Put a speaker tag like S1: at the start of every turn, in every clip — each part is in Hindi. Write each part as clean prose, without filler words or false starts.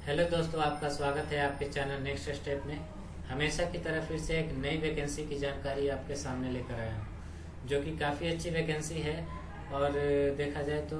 S1: हेलो दोस्तों, आपका स्वागत है आपके चैनल नेक्स्ट स्टेप में। हमेशा की तरह फिर से एक नई वैकेंसी की जानकारी आपके सामने लेकर आया हूँ, जो कि काफ़ी अच्छी वैकेंसी है और देखा जाए तो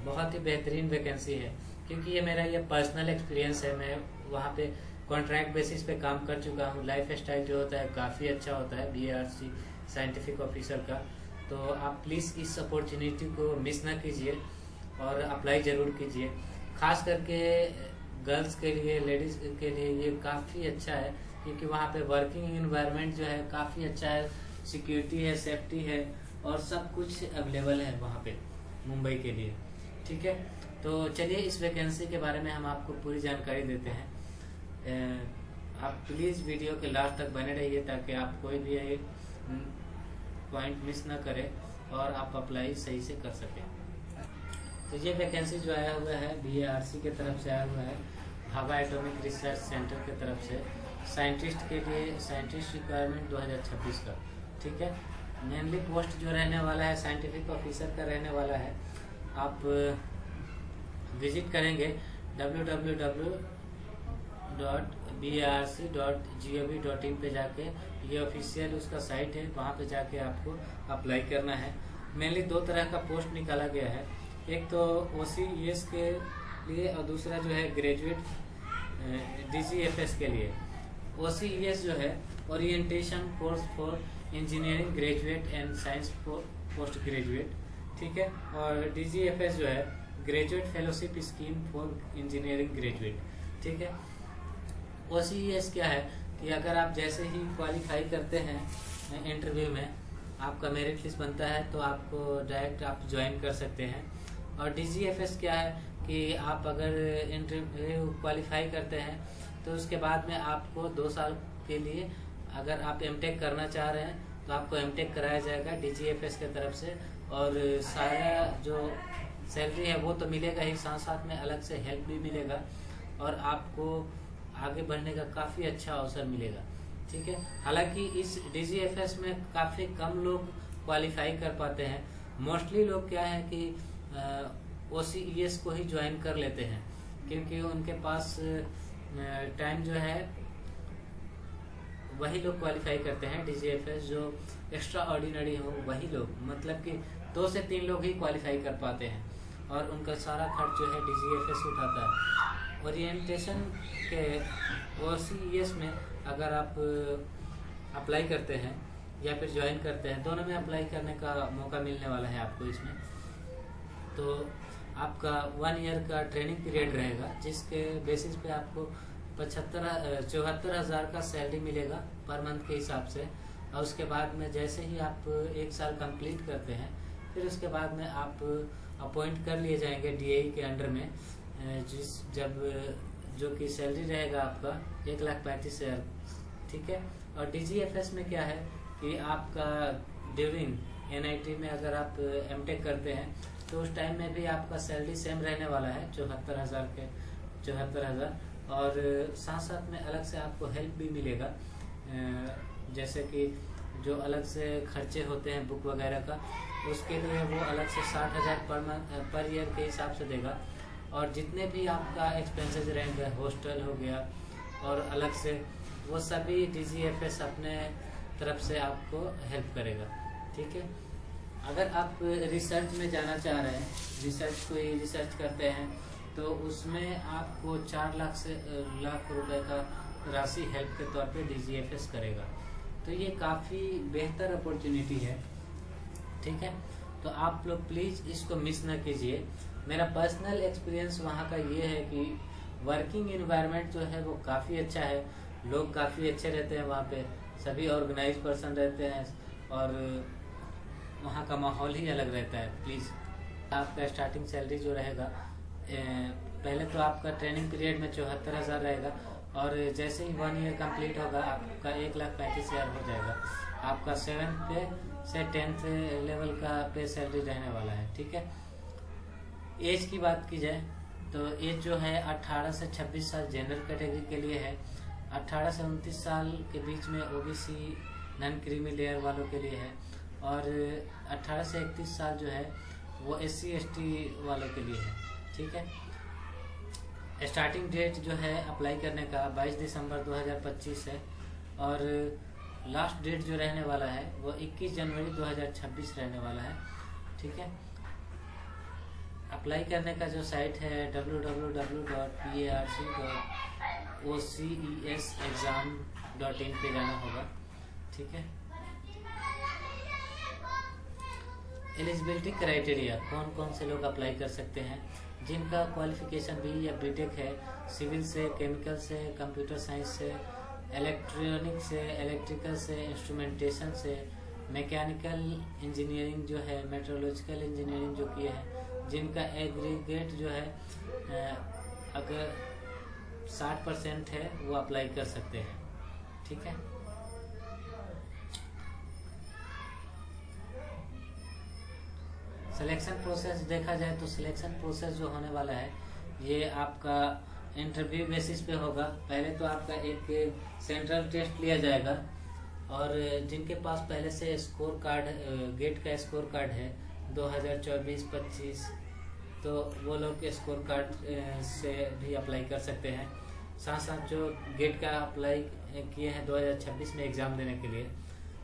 S1: बहुत ही बेहतरीन वैकेंसी है, क्योंकि ये पर्सनल एक्सपीरियंस है। मैं वहाँ पे कॉन्ट्रैक्ट बेसिस पे काम कर चुका हूँ। लाइफ स्टाइल जो होता है काफ़ी अच्छा होता है BARC साइंटिफिक ऑफिसर का। तो आप प्लीज़ इस अपॉर्चुनिटी को मिस ना कीजिए और अप्लाई ज़रूर कीजिए। खास करके गर्ल्स के लिए, लेडीज के लिए ये काफ़ी अच्छा है, क्योंकि वहाँ पे वर्किंग इन्वायरमेंट जो है काफ़ी अच्छा है। सिक्योरिटी है, सेफ्टी है और सब कुछ अवेलेबल है वहाँ पे मुंबई के लिए। ठीक है, तो चलिए इस वैकेंसी के बारे में हम आपको पूरी जानकारी देते हैं। आप प्लीज़ वीडियो के लास्ट तक बने रहिए ताकि आप कोई भी एक पॉइंट मिस ना करें और आप अप्लाई सही से कर सकें। तो ये वैकेंसी जो आया हुआ है BARC के तरफ से आया हुआ है, भाभा एटॉमिक रिसर्च सेंटर के तरफ से, साइंटिस्ट के लिए साइंटिस्ट रिक्वायरमेंट 2026 का। ठीक है, मेनली पोस्ट जो रहने वाला है साइंटिफिक ऑफिसर का रहने वाला है। आप विजिट करेंगे www.barc.gov.in पे जाके, ये ऑफिशियल उसका साइट है, वहाँ पे जाके आपको अप्लाई करना है। मेनली दो तरह का पोस्ट निकाला गया है, एक तो OCES के लिए और दूसरा जो है ग्रेजुएट DGFS के लिए। OCES जो है orientation course for engineering graduate and science post graduate. ठीक है, और DGFS जो है graduate fellowship scheme for engineering graduate. ठीक है, OCES क्या है कि अगर आप जैसे ही क्वालिफाई करते हैं इंटरव्यू में, आपका मेरिट लिस्ट बनता है तो आपको डायरेक्ट आप ज्वाइन कर सकते हैं। और DGFS क्या है कि आप अगर इंटरव्यू क्वालिफाई करते हैं तो उसके बाद में आपको 2 साल के लिए, अगर आप MTech करना चाह रहे हैं तो आपको MTech कराया जाएगा DGFS के तरफ से। और सारा जो सैलरी है वो तो मिलेगा ही, साथ साथ में अलग से हेल्प भी मिलेगा और आपको आगे बढ़ने का काफ़ी अच्छा अवसर मिलेगा। ठीक है, हालांकि इस DGFS में काफ़ी कम लोग क्वालिफाई कर पाते हैं। मोस्टली लोग क्या है कि OCES को ही ज्वाइन कर लेते हैं, क्योंकि उनके पास टाइम जो है वही लोग क्वालिफाई करते हैं। DGFS जो एक्स्ट्रा ऑर्डिनरी हो वही लोग, मतलब कि 2 से 3 लोग ही क्वालिफाई कर पाते हैं और उनका सारा खर्च जो है DGFS उठाता है। ओरिएंटेशन के OCES में अगर आप अप्लाई करते हैं या फिर ज्वाइन करते हैं, दोनों में अप्लाई करने का मौका मिलने वाला है आपको इसमें। तो आपका 1 ईयर का ट्रेनिंग पीरियड रहेगा, जिसके बेसिस पे आपको 74,000 का सैलरी मिलेगा पर मंथ के हिसाब से। और उसके बाद में जैसे ही आप 1 साल कंप्लीट करते हैं, फिर उसके बाद में आप अपॉइंट कर लिए जाएंगे DAE के अंडर में, जो कि सैलरी रहेगा आपका 1,35,000। ठीक है, और DGFS में क्या है कि आपका ड्यूरिंग NIT में अगर आप MTech करते हैं तो उस टाइम में भी आपका सैलरी सेम रहने वाला है 74,000। और साथ साथ में अलग से आपको हेल्प भी मिलेगा, जैसे कि जो अलग से खर्चे होते हैं बुक वगैरह का, उसके लिए वो अलग से 60,000 पर ईयर के हिसाब से देगा। और जितने भी आपका एक्सपेंसेस रहेंगे, हॉस्टल हो गया और अलग से, वो सभी DGFS अपने तरफ से आपको हेल्प करेगा। ठीक है, अगर आप रिसर्च में जाना चाह रहे हैं, रिसर्च करते हैं, तो उसमें आपको 4 लाख रुपए का राशि हेल्प के तौर पे DGFS करेगा। तो ये काफ़ी बेहतर अपॉर्चुनिटी है। ठीक है, तो आप लोग प्लीज़ इसको मिस ना कीजिए। मेरा पर्सनल एक्सपीरियंस वहाँ का ये है कि वर्किंग इन्वायरमेंट जो है वो काफ़ी अच्छा है, लोग काफ़ी अच्छे रहते हैं वहाँ पे, सभी ऑर्गेनाइज पर्सन रहते हैं और वहाँ का माहौल ही अलग रहता है। प्लीज़, आपका स्टार्टिंग सैलरी जो रहेगा, पहले तो आपका ट्रेनिंग पीरियड में 74,000 रहेगा और जैसे ही 1 ईयर कंप्लीट होगा आपका 1,35,000 हो जाएगा। आपका 7th पे से 10th लेवल का पे सैलरी रहने वाला है। ठीक है, एज की बात की जाए तो एज जो है 18 से 26 साल जनरल कैटेगरी के लिए है, 18 से 29 साल के बीच में OBC नॉन क्रीमी लेयर वालों के लिए है, और 18 से 31 साल जो है वो SC ST वालों के लिए है। ठीक है, स्टार्टिंग डेट जो है अप्लाई करने का 22 दिसंबर 2025 है, और लास्ट डेट जो रहने वाला है वो 21 जनवरी 2026 रहने वाला है। ठीक है, अप्लाई करने का जो साइट है www.parc.ocesexam.in पे जाना होगा। ठीक है, एलिजिबिलिटी क्राइटेरिया, कौन कौन से लोग अप्लाई कर सकते हैं? जिनका क्वालिफिकेशन बी या बीटेक है, सिविल से, केमिकल से, कंप्यूटर साइंस से, इलेक्ट्रॉनिक से, इलेक्ट्रिकल से, इंस्ट्रूमेंटेशन से, मैकेनिकल इंजीनियरिंग जो है, मेट्रोलॉजिकल इंजीनियरिंग जो किए हैं, जिनका एग्रीगेट जो है अगर 60% है वो अप्लाई कर सकते हैं। ठीक है, सिलेक्शन प्रोसेस देखा जाए तो सिलेक्शन प्रोसेस जो होने वाला है ये आपका इंटरव्यू बेसिस पे होगा। पहले तो आपका एक सेंट्रल टेस्ट लिया जाएगा, और जिनके पास पहले से स्कोर कार्ड, गेट का स्कोर कार्ड है 2024-25, तो वो लोग स्कोर कार्ड से भी अप्लाई कर सकते हैं। साथ साथ जो गेट का अप्लाई किए हैं 2026 में एग्ज़ाम देने के लिए,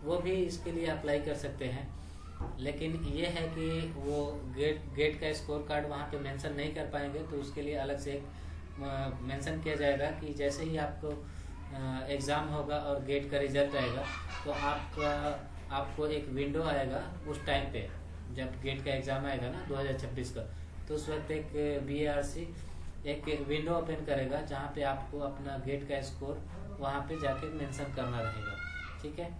S1: वो भी इसके लिए अप्लाई कर सकते हैं। लेकिन ये है कि वो गेट का स्कोर कार्ड वहाँ पे मेंशन नहीं कर पाएंगे, तो उसके लिए अलग से एक मेंशन किया जाएगा कि जैसे ही आपको एग्ज़ाम होगा और गेट का रिजल्ट आएगा तो आपको एक विंडो आएगा उस टाइम पे, जब गेट का एग्ज़ाम आएगा ना 2026 का, तो उस वक्त एक BARC एक विंडो ओपन करेगा जहाँ पे आपको अपना गेट का स्कोर वहाँ पे जाके मेंशन करना रहेगा। ठीक है,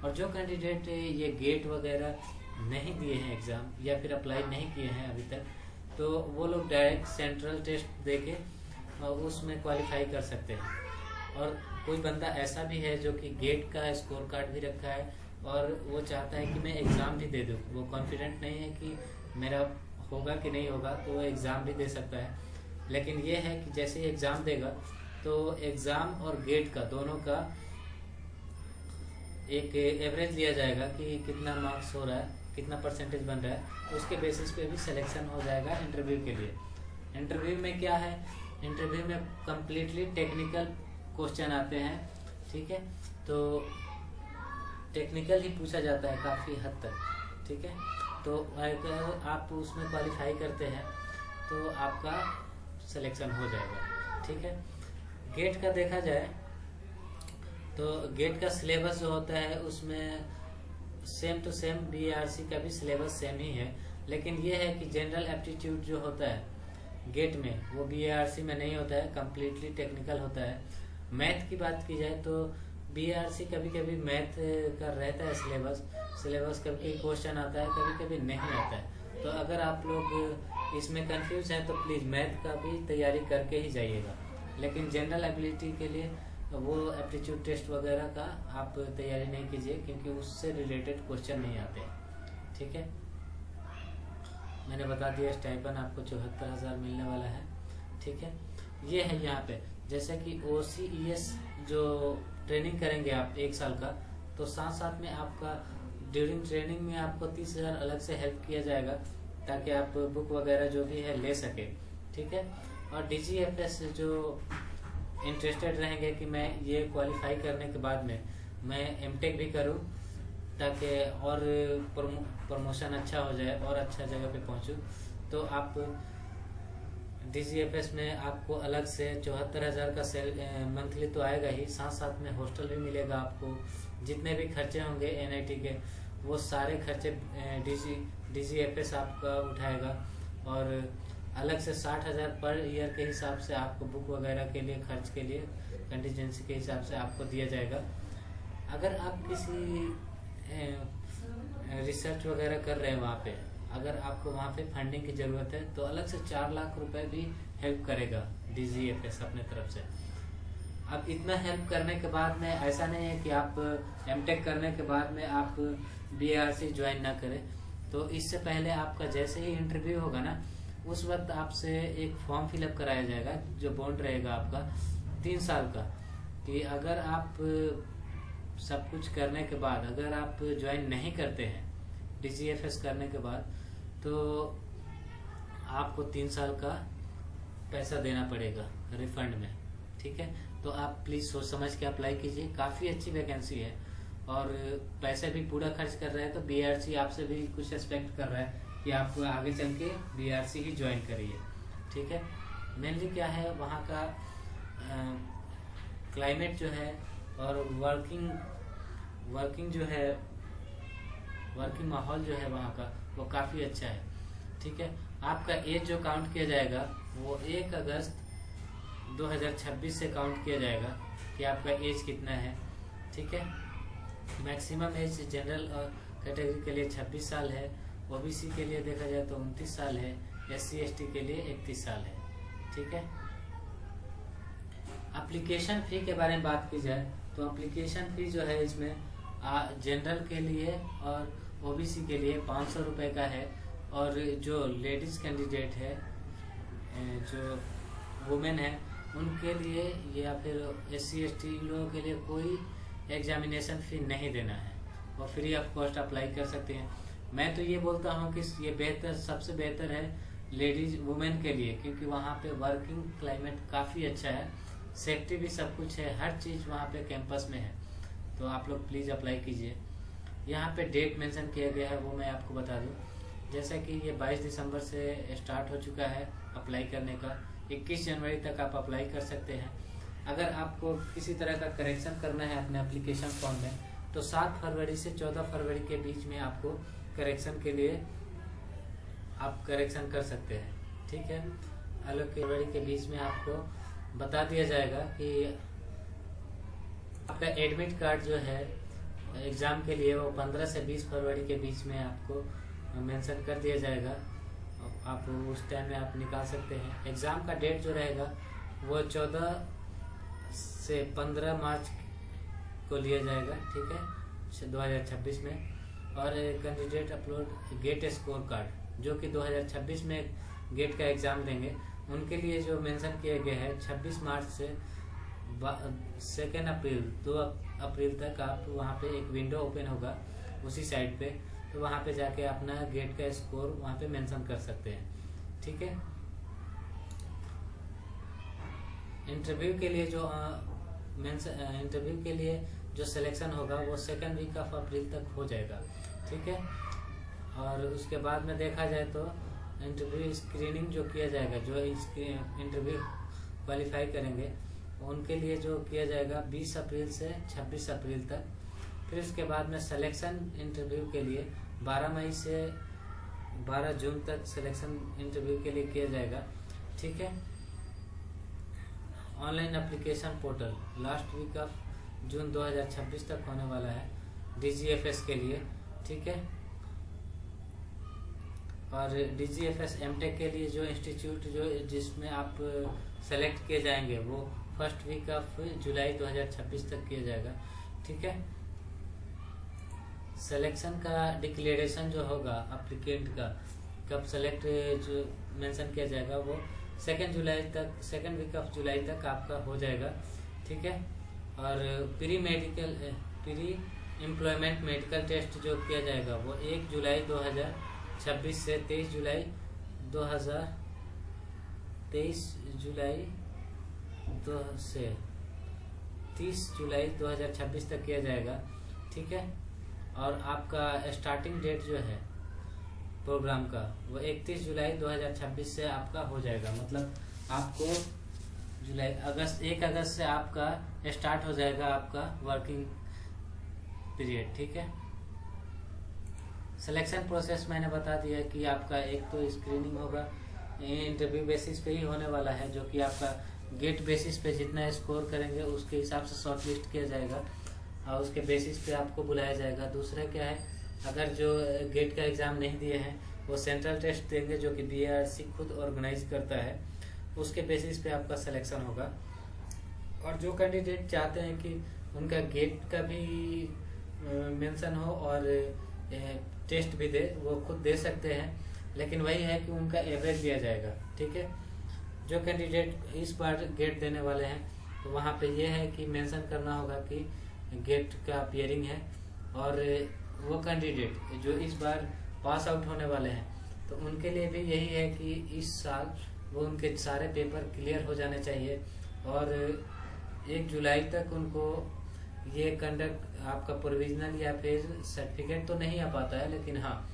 S1: और जो कैंडिडेट ये गेट वगैरह नहीं दिए हैं एग्ज़ाम, या फिर अप्लाई नहीं किए हैं अभी तक, तो वो लोग डायरेक्ट सेंट्रल टेस्ट देके उसमें क्वालिफाई कर सकते हैं। और कोई बंदा ऐसा भी है जो कि गेट का स्कोर कार्ड भी रखा है और वो चाहता है कि मैं एग्ज़ाम भी दे दूँ, वो कॉन्फिडेंट नहीं है कि मेरा होगा कि नहीं होगा, तो वो एग्ज़ाम भी दे सकता है। लेकिन ये है कि जैसे ही एग्ज़ाम देगा तो एग्ज़ाम और गेट का दोनों का एक एवरेज लिया जाएगा कि कितना मार्क्स हो रहा है, कितना परसेंटेज बन रहा है, उसके बेसिस पे भी सिलेक्शन हो जाएगा इंटरव्यू के लिए। इंटरव्यू में क्या है, इंटरव्यू में कम्प्लीटली टेक्निकल क्वेश्चन आते हैं। ठीक है, तो टेक्निकल ही पूछा जाता है काफ़ी हद तक। ठीक है, तो अगर आप उसमें क्वालिफाई करते हैं तो आपका सिलेक्शन हो जाएगा। ठीक है, गेट का देखा जाए तो गेट का सिलेबस जो होता है उसमें सेम टू सेम BARC का भी सिलेबस सेम ही है, लेकिन ये है कि जनरल एप्टीट्यूड जो होता है गेट में वो BARC में नहीं होता है, कम्प्लीटली टेक्निकल होता है। मैथ की बात की जाए तो BARC कभी कभी मैथ का रहता है सिलेबस कभी क्वेश्चन आता है, कभी कभी नहीं आता है। तो अगर आप लोग इसमें कंफ्यूज हैं तो प्लीज़ मैथ का भी तैयारी करके ही जाइएगा। लेकिन जनरल एबिलिटी के लिए वो एप्टीट्यूड टेस्ट वगैरह का आप तैयारी नहीं कीजिए, क्योंकि उससे रिलेटेड क्वेश्चन नहीं आते। ठीक है, मैंने बता दिया स्टाइपेंड आपको 74,000 मिलने वाला है। ठीक है, ये है यहाँ पे जैसे कि OCES जो ट्रेनिंग करेंगे आप 1 साल का, तो साथ साथ में आपका ड्यूरिंग ट्रेनिंग में आपको 30,000 अलग से हेल्प किया जाएगा ताकि आप बुक वगैरह जो भी है ले सके। ठीक है, और DGFS जो इंटरेस्टेड रहेंगे कि मैं ये क्वालिफाई करने के बाद में मैं MTech भी करूं ताकि और प्रमोशन अच्छा हो जाए और अच्छा जगह पे पहुंचूं, तो आप DGFS में आपको अलग से 74,000 का मंथली तो आएगा ही, साथ साथ में हॉस्टल भी मिलेगा आपको। जितने भी खर्चे होंगे NIT के वो सारे खर्चे DGFS आपका उठाएगा, और अलग से 60,000 पर ईयर के हिसाब से आपको बुक वगैरह के लिए खर्च के लिए कंटीजेंसी के हिसाब से आपको दिया जाएगा। अगर आप किसी रिसर्च वगैरह कर रहे हैं वहाँ पे, अगर आपको वहाँ पे फंडिंग की ज़रूरत है तो अलग से 4 लाख रुपए भी हेल्प करेगा DGFS अपने तरफ से। अब इतना हेल्प करने के बाद में ऐसा नहीं है कि आप MTech करने के बाद में आप BARC ज्वाइन ना करें, तो इससे पहले आपका जैसे ही इंटरव्यू होगा ना उस वक्त आपसे एक फॉर्म फिलअप कराया जाएगा जो बॉन्ड रहेगा आपका 3 साल का, कि अगर आप सब कुछ करने के बाद अगर आप ज्वाइन नहीं करते हैं DGFS करने के बाद तो आपको 3 साल का पैसा देना पड़ेगा रिफंड में। ठीक है, तो आप प्लीज सोच समझ के अप्लाई कीजिए, काफी अच्छी वैकेंसी है और पैसे भी पूरा खर्च कर रहे हैं। तो बीआरसी आपसे भी कुछ एक्सपेक्ट कर रहा है कि आप आगे चल के बीआरसी ही ज्वाइन करिए। ठीक है, मेनली क्या है वहाँ का क्लाइमेट जो है और वर्किंग जो है, वर्किंग माहौल जो है वहाँ का वो काफ़ी अच्छा है। ठीक है, आपका एज जो काउंट किया जाएगा वो 1 अगस्त 2026 से काउंट किया जाएगा कि आपका एज कितना है। ठीक है, मैक्सिमम एज जनरल कैटेगरी के लिए 26 साल है, ओबीसी के लिए देखा जाए तो 29 साल है, SC ST के लिए 31 साल है। ठीक है, एप्लीकेशन फी के बारे में बात की जाए तो एप्लीकेशन फी जो है इसमें जनरल के लिए और ओबीसी के लिए 500 रुपये का है, और जो लेडीज कैंडिडेट है, जो वुमेन है, उनके लिए या फिर SC ST लोगों के लिए कोई एग्जामिनेशन फी नहीं देना है, और फ्री ऑफ कॉस्ट अप्लाई कर सकते हैं। मैं तो ये बोलता हूँ कि ये बेहतर, सबसे बेहतर है लेडीज वुमेन के लिए, क्योंकि वहाँ पे वर्किंग क्लाइमेट काफ़ी अच्छा है, सेफ्टी भी सब कुछ है, हर चीज़ वहाँ पे कैंपस में है। तो आप लोग प्लीज़ अप्लाई कीजिए। यहाँ पे डेट मेंशन किया गया है वो मैं आपको बता दूँ, जैसा कि ये 22 दिसंबर से स्टार्ट हो चुका है अप्लाई करने का, 21 जनवरी तक आप अप्लाई कर सकते हैं। अगर आपको किसी तरह का करेक्शन करना है अपने एप्लीकेशन फॉर्म में तो 7 फरवरी से 14 फरवरी के बीच में आपको करेक्शन के लिए आप करेक्शन कर सकते हैं। ठीक है, अलग फरवरी के बीच में आपको बता दिया जाएगा कि आपका एडमिट कार्ड जो है एग्ज़ाम के लिए वो 15 से 20 फरवरी के बीच में आपको मेंशन कर दिया जाएगा। आप उस टाइम में आप निकाल सकते हैं। एग्ज़ाम का डेट जो रहेगा वो 14 से 15 मार्च को लिया जाएगा। ठीक है, 2026 में। और candidate upload GATE score card जो कि 2026 में गेट का एग्ज़ाम देंगे, उनके लिए जो मेंशन किया गया है 26 मार्च से 2 अप्रैल 2 अप्रैल तक आप वहाँ पे एक विंडो ओपन होगा उसी साइट पे, तो वहाँ पे जाके अपना गेट का स्कोर वहाँ पे मेंशन कर सकते हैं। ठीक है, इंटरव्यू के लिए जो इंटरव्यू के लिए जो सिलेक्शन होगा वो 2nd वीक ऑफ अप्रैल तक हो जाएगा। ठीक है, और उसके बाद में देखा जाए तो इंटरव्यू स्क्रीनिंग जो किया जाएगा, जो इंटरव्यू क्वालिफाई करेंगे उनके लिए जो किया जाएगा 20 अप्रैल से 26 अप्रैल तक। फिर उसके बाद में सिलेक्शन इंटरव्यू के लिए 12 मई से 12 जून तक सिलेक्शन इंटरव्यू के लिए किया जाएगा। ठीक है, online application portal last week of June 2026 तक होने वाला है DGFS के लिए। ठीक है, और DGFS MTech के लिए जो इंस्टीट्यूट जो जिसमें आप सेलेक्ट किए जाएंगे वो 1st वीक ऑफ जुलाई 2026 तक किया जाएगा। ठीक है, सिलेक्शन का डिक्लेरेशन जो होगा एप्लीकेंट का कब सेलेक्ट जो मेंशन किया जाएगा वो 2nd वीक ऑफ जुलाई तक आपका हो जाएगा। ठीक है, और प्री एम्प्लॉयमेंट मेडिकल टेस्ट जो किया जाएगा वो 1 जुलाई 2026 से 23 जुलाई 30 जुलाई 2026 तक किया जाएगा। ठीक है, और आपका स्टार्टिंग डेट जो है प्रोग्राम का वो 31 जुलाई 2026 से आपका हो जाएगा। मतलब आपको 1 अगस्त से आपका स्टार्ट हो जाएगा आपका वर्किंग पीरियड। ठीक है, सिलेक्शन प्रोसेस मैंने बता दिया कि आपका एक तो स्क्रीनिंग होगा, इंटरव्यू बेसिस पे ही होने वाला है, जो कि आपका गेट बेसिस पे जितना स्कोर करेंगे उसके हिसाब से शॉर्ट लिस्ट किया जाएगा और उसके बेसिस पे आपको बुलाया जाएगा। दूसरा क्या है, अगर जो गेट का एग्ज़ाम नहीं दिए हैं वो सेंट्रल टेस्ट देंगे जो कि BRC खुद ऑर्गेनाइज करता है, उसके बेसिस पे आपका सिलेक्शन होगा। और जो कैंडिडेट चाहते हैं कि उनका गेट का भी मेंशन हो और टेस्ट भी दे, वो खुद दे सकते हैं, लेकिन वही है कि उनका एवरेज दिया जाएगा। ठीक है, जो कैंडिडेट इस बार गेट देने वाले हैं तो वहाँ पे ये है कि मेंशन करना होगा कि गेट का अपीयरिंग है, और वो कैंडिडेट जो इस बार पास आउट होने वाले हैं तो उनके लिए भी यही है कि इस साल वो उनके सारे पेपर क्लियर हो जाने चाहिए और 1 जुलाई तक उनको ये कंडक्ट आपका प्रोविजनल या फिर सर्टिफिकेट तो नहीं आ पाता है, लेकिन हाँ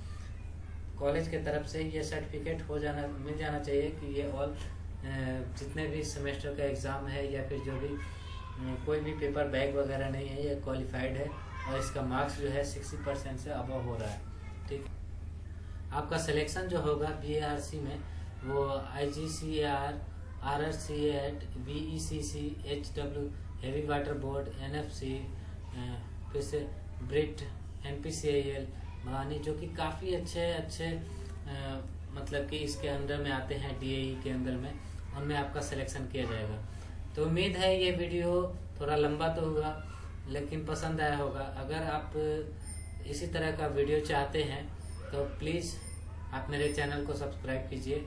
S1: कॉलेज के तरफ से ये सर्टिफिकेट मिल जाना चाहिए कि ये ऑल जितने भी सेमेस्टर का एग्ज़ाम है या फिर जो भी कोई भी पेपर बैक वगैरह नहीं है, ये क्वालिफाइड है और इसका मार्क्स जो है 60% से अबव हो रहा है। ठीक, आपका सिलेक्शन जो होगा BARC में वो IGCAR, RRCAT, VECC, HW, heavy water board, NFC, फिर से ब्रिट, NPCIL, भवानी, जो कि काफ़ी अच्छे मतलब कि इसके अंदर में आते हैं DAE के अंदर में, उनमें आपका सिलेक्शन किया जाएगा। तो उम्मीद है ये वीडियो थोड़ा लंबा तो हुआ लेकिन पसंद आया होगा। अगर आप इसी तरह का वीडियो चाहते हैं तो प्लीज़ आप मेरे चैनल को सब्सक्राइब कीजिए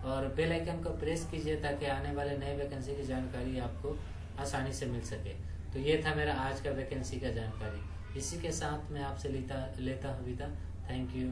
S1: और बेल आइकन को प्रेस कीजिए ताकि आने वाले नए वैकेंसी की जानकारी आपको आसानी से मिल सके। तो ये था मेरा आज का वैकेंसी का जानकारी। इसी के साथ मैं आपसे लेता हूँ विदा। Thank you.